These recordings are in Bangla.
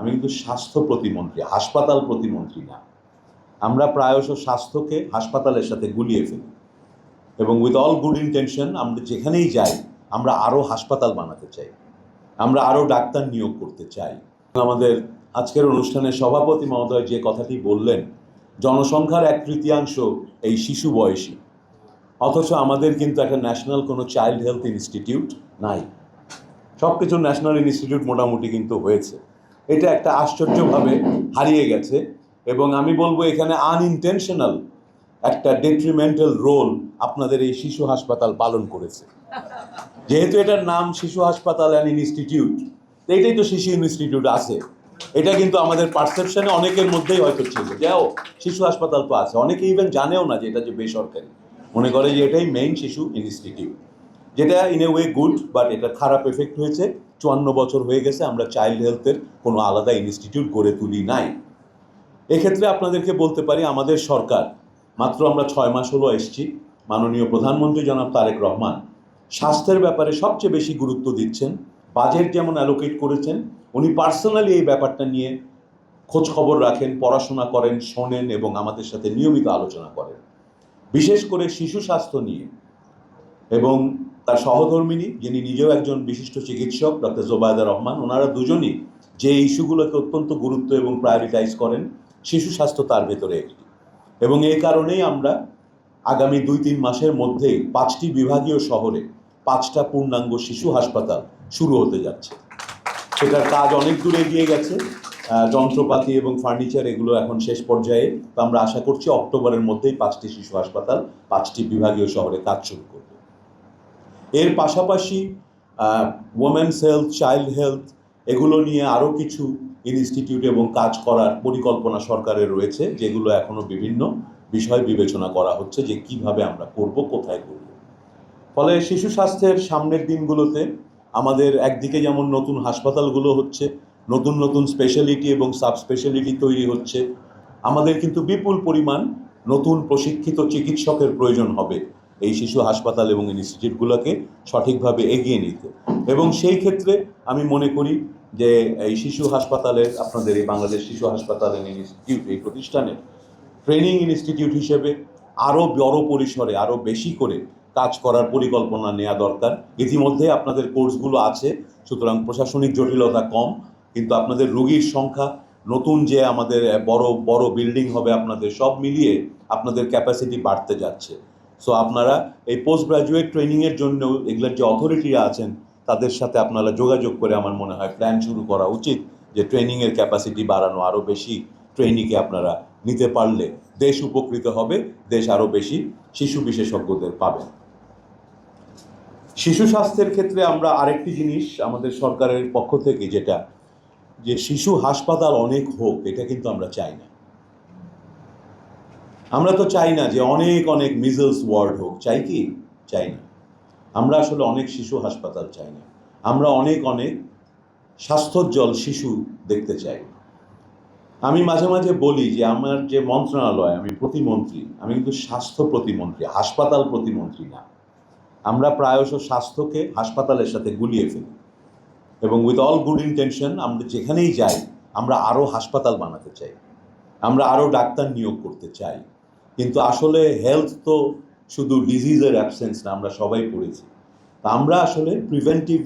আমি কিন্তু স্বাস্থ্য প্রতিমন্ত্রী, হাসপাতাল প্রতিমন্ত্রী না। আমরা প্রায়শ স্বাস্থ্যকে হাসপাতালের সাথে গুলিয়ে ফেলি এবং উইথ অল গুড ইন্টেনশন আমরা যেখানেই যাই আমরা আরও হাসপাতাল বানাতে চাই, আমরা আরও ডাক্তার নিয়োগ করতে চাই। আমাদের আজকের অনুষ্ঠানের সভাপতি মহোদয় যে কথাটি বললেন, জনসংখ্যার 1/3 এই শিশু বয়সী, অথচ আমাদের কিন্তু একটা ন্যাশনাল কোনো চাইল্ড হেলথ ইনস্টিটিউট নাই। সব কিছু ন্যাশনাল ইনস্টিটিউট মোটামুটি কিন্তু হয়েছে, এটা একটা আশ্চর্যভাবে হারিয়ে গেছে। এবং আমি বলবো এখানে আনইনটেনশনাল একটা ডেট্রিমেন্টাল রোল আপনাদের এই শিশু হাসপাতাল পালন করেছে। যেহেতু এটার নাম শিশু হাসপাতাল অ্যান্ড ইনস্টিটিউট, এইটাই তো শিশু ইনস্টিটিউট আছে, এটা কিন্তু আমাদের পারসেপশনে অনেকের মধ্যেই হয়তো ছিল যাও শিশু হাসপাতাল তো আছে, অনেকে ইভেন জানেও না যে এটা যে বেসরকারি, মনে করে যে এটাই মেইন শিশু ইনস্টিটিউট, যেটা in a way good, but এটা খারাপ এফেক্ট হয়েছে। 54 বছর হয়ে গেছে আমরা চাইল্ড হেলথের কোনো আলাদা ইনস্টিটিউট গড়ে তুলি নাই। এক্ষেত্রে আপনাদেরকে বলতে পারি আমাদের সরকার, মাত্র আমরা 6 মাস হলো এসছি, মাননীয় প্রধানমন্ত্রী জনাব তারেক রহমান স্বাস্থ্যের ব্যাপারে সবচেয়ে বেশি গুরুত্ব দিচ্ছেন। বাজেট যেমন অ্যালোকেট করেছেন, উনি পার্সোনালি এই ব্যাপারটা নিয়ে খোঁজ খবর রাখেন, পড়াশোনা করেন, শোনেন এবং আমাদের সাথে নিয়মিত আলোচনা করেন, বিশেষ করে শিশু স্বাস্থ্য নিয়ে। এবং তার সহধর্মিনী, যিনি নিজেও একজন বিশিষ্ট চিকিৎসক, ডক্টর জোবায়দা রহমান, ওনারা দুজনই যে ইস্যুগুলোকে অত্যন্ত গুরুত্ব এবং প্রায়োরিটাইজ করেন, শিশু স্বাস্থ্য তার ভেতরে একটি। এবং এই কারণেই আমরা আগামী 2-3 মাসের মধ্যেই 5টি বিভাগীয় শহরে 5টা পূর্ণাঙ্গ শিশু হাসপাতাল শুরু হতে যাচ্ছে। সেটার কাজ অনেক দূর এগিয়ে গেছে, যন্ত্রপাতি এবং ফার্নিচার এগুলো এখন শেষ পর্যায়ে। তো আমরা আশা করছি অক্টোবরের মধ্যেই 5টি শিশু হাসপাতাল 5টি বিভাগীয় শহরে কাজ শুরু করবে। এর পাশাপাশি ওমেন্স হেলথ, চাইল্ড হেলথ এগুলো নিয়ে আরও কিছু ইনস্টিটিউট এবং কাজ করার পরিকল্পনা সরকারের রয়েছে, যেগুলো এখনও বিভিন্ন বিষয় বিবেচনা করা হচ্ছে যে কিভাবে আমরা করব, কোথায় করব। ফলে শিশু স্বাস্থ্যের সামনের দিনগুলোতে আমাদের একদিকে যেমন নতুন হাসপাতালগুলো হচ্ছে, নতুন নতুন স্পেশালিটি এবং সাব স্পেশালিটি তৈরি হচ্ছে, আমাদের কিন্তু বিপুল পরিমাণ নতুন প্রশিক্ষিত চিকিৎসকের প্রয়োজন হবে এই শিশু হাসপাতাল এবং ইনস্টিটিউটগুলোকে সঠিকভাবে এগিয়ে নিতে। এবং সেই ক্ষেত্রে আমি মনে করি যে এই শিশু হাসপাতালের, আপনাদের এই বাংলাদেশ শিশু হাসপাতাল অ্যান্ড ইনস্টিটিউট এই প্রতিষ্ঠানের ট্রেনিং ইনস্টিটিউট হিসেবে আরও বড় পরিসরে, আরও বেশি করে কাজ করার পরিকল্পনা নেওয়া দরকার। ইতিমধ্যে আপনাদের কোর্সগুলো আছে, সুতরাং প্রশাসনিক জটিলতা কম, কিন্তু আপনাদের রোগীর সংখ্যা, নতুন যে আমাদের বড় বড় বিল্ডিং হবে আপনাদের, সব মিলিয়ে আপনাদের ক্যাপাসিটি বাড়তে যাচ্ছে। সো আপনারা এই পোস্ট গ্রাজুয়েট ট্রেনিংয়ের জন্য এগুলোর যে অথরিটিরা আছেন তাদের সাথে আপনারা যোগাযোগ করে আমার মনে হয় প্ল্যান শুরু করা উচিত যে ট্রেনিংয়ের ক্যাপাসিটি বাড়ানো, আরও বেশি ট্রেনিংকে আপনারা নিতে পারলে দেশ উপকৃত হবে, দেশ আরও বেশি শিশু বিশেষজ্ঞদের পাবে। শিশু স্বাস্থ্যের ক্ষেত্রে আমরা আরেকটি জিনিস আমাদের সরকারের পক্ষ থেকে, যেটা যে শিশু হাসপাতাল অনেক হোক, এটা কিন্তু আমরা চাই না। আমরা তো চাই না যে অনেক অনেক মিজলস ওয়ার্ড হোক, চাই কি? চাই না। আমরা আসলে অনেক শিশু হাসপাতাল চাই না, আমরা অনেক অনেক স্বাস্থ্যোজ্জ্বল শিশু দেখতে চাই। আমি মাঝে মাঝে বলি যে আমার যে মন্ত্রণালয়, আমি প্রতিমন্ত্রী, আমি কিন্তু স্বাস্থ্য প্রতিমন্ত্রী, হাসপাতাল প্রতিমন্ত্রী না। আমরা প্রায়শ স্বাস্থ্যকে হাসপাতালের সাথে গুলিয়ে ফেলি এবং উইথ অল গুড ইন্টেনশন আমরা যেখানেই যাই আমরা আরও হাসপাতাল বানাতে চাই, আমরা আরও ডাক্তার নিয়োগ করতে চাই। কিন্তু আসলে হেলথ তো শুধু ডিজিজের অ্যাবসেন্স না, আমরা সবাই পড়েছি। তা আমরা আসলে প্রিভেন্টিভ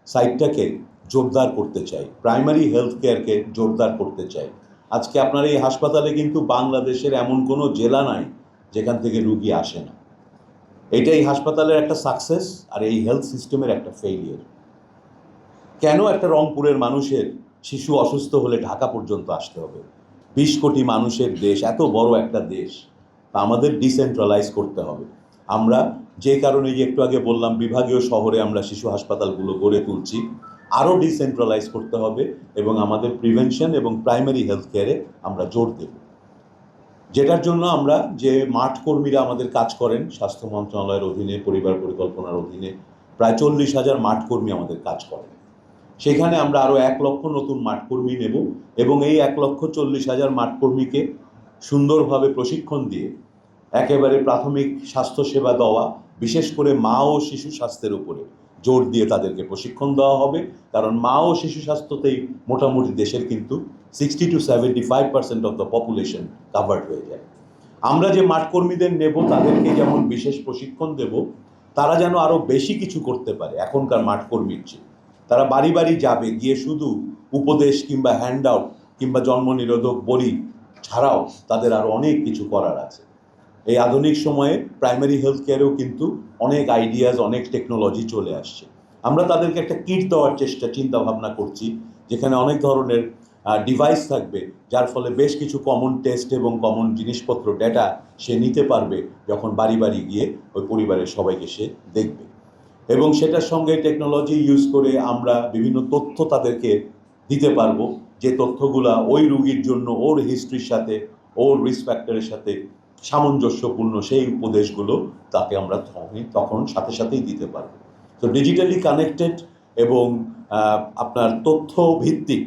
সাইডটাকে জোরদার করতে চাই, প্রাইমারি হেলথ কেয়ারকে জোরদার করতে চাই। আজকে আপনার এই হাসপাতালে কিন্তু বাংলাদেশের এমন কোনো জেলা নাই যেখান থেকে রুগী আসে না। এইটাই হাসপাতালের একটা সাকসেস আর এই হেলথ সিস্টেমের একটা ফেইলিয়ার। কেন একটা রংপুরের মানুষের শিশু অসুস্থ হলে ঢাকা পর্যন্ত আসতে হবে? 20 কোটি মানুষের দেশ, এত বড় একটা দেশ, তা আমাদের ডিসেন্ট্রালাইজ করতে হবে। আমরা যে কারণে যে একটু আগে বললাম বিভাগীয় শহরে আমরা শিশু হাসপাতালগুলো গড়ে তুলছি, আরও ডিসেন্ট্রালাইজ করতে হবে এবং আমাদের প্রিভেনশন এবং প্রাইমারি হেলথ কেয়ারে আমরা জোর দেব। যেটার জন্য আমরা যে মাঠ কর্মীরা আমাদের কাজ করেন স্বাস্থ্য মন্ত্রণালয়ের অধীনে, পরিবার পরিকল্পনার অধীনে প্রায় 40,000 মাঠ কর্মী আমাদের কাজ করেন, সেখানে আমরা আরও 1 লক্ষ নতুন মাঠকর্মী নেব এবং এই 1,40,000 মাঠকর্মীকে সুন্দরভাবে প্রশিক্ষণ দিয়ে একেবারে প্রাথমিক স্বাস্থ্যসেবা দেওয়া, বিশেষ করে মা ও শিশু স্বাস্থ্যের উপরে জোর দিয়ে তাদেরকে প্রশিক্ষণ দেওয়া হবে, কারণ মা ও শিশু স্বাস্থ্যতেই মোটামুটি দেশের কিন্তু 60-75% অফ দ্য পপুলেশন কাভার্ড হয়ে যায়। আমরা যে মাঠকর্মীদের নেব তাদেরকে যেমন বিশেষ প্রশিক্ষণ দেব, তারা যেন আরও বেশি কিছু করতে পারে এখনকার মাঠকর্মীর চেয়ে। তারা বাড়ি বাড়ি যাবে, গিয়ে শুধু উপদেশ কিংবা হ্যান্ড আউট কিংবা জন্ম নিরোধক বড়ি ছাড়াও তাদের আরও অনেক কিছু করার আছে। এই আধুনিক সময়ে প্রাইমারি হেলথ কেয়ারেও কিন্তু অনেক আইডিয়াস, অনেক টেকনোলজি চলে আসছে। আমরা তাদেরকে একটা কিট দেওয়ার চিন্তা ভাবনা করছি, যেখানে অনেক ধরনের ডিভাইস থাকবে, যার ফলে বেশ কিছু কমন টেস্ট এবং কমন জিনিসপত্র ডেটা সে নিতে পারবে যখন বাড়ি বাড়ি গিয়ে ওই পরিবারের সবাইকে সে দেখবে। এবং সেটার সঙ্গে টেকনোলজি ইউজ করে আমরা বিভিন্ন তথ্য তাদেরকে দিতে পারবো, যে তথ্যগুলা ওই রুগীর জন্য ওর হিস্ট্রির সাথে, ওর রিস্ক ফ্যাক্টরের সাথে সামঞ্জস্যপূর্ণ, সেই উপদেশগুলো তাকে আমরা তখন সাথে সাথেই দিতে পারবো। তো ডিজিটালি কানেক্টেড এবং আপনার তথ্য ভিত্তিক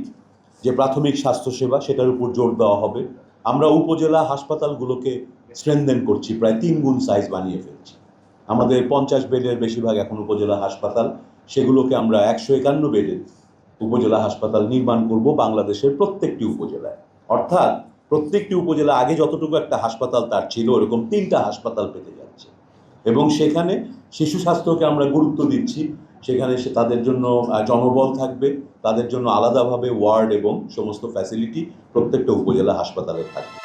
যে প্রাথমিক স্বাস্থ্যসেবা, সেটার উপর জোর দেওয়া হবে। আমরা উপজেলা হাসপাতালগুলোকে স্ট্রেনথেন করছি, প্রায় 3 গুণ সাইজ বানিয়ে ফেলছি। আমাদের 50 বেডের বেশিরভাগ এখন উপজেলা হাসপাতাল, সেগুলোকে আমরা 151 বেডের উপজেলা হাসপাতাল নির্মাণ করব বাংলাদেশের প্রত্যেকটি উপজেলায়। অর্থাৎ প্রত্যেকটি উপজেলা আগে যতটুকু একটা হাসপাতাল তার ছিল, এরকম 3টা হাসপাতাল পেতে যাচ্ছে। এবং সেখানে শিশু স্বাস্থ্যকে আমরা গুরুত্ব দিচ্ছি, সেখানে তাদের জন্য জনবল থাকবে, তাদের জন্য আলাদাভাবে ওয়ার্ড এবং সমস্ত ফ্যাসিলিটি প্রত্যেকটা উপজেলা হাসপাতালে থাকবে।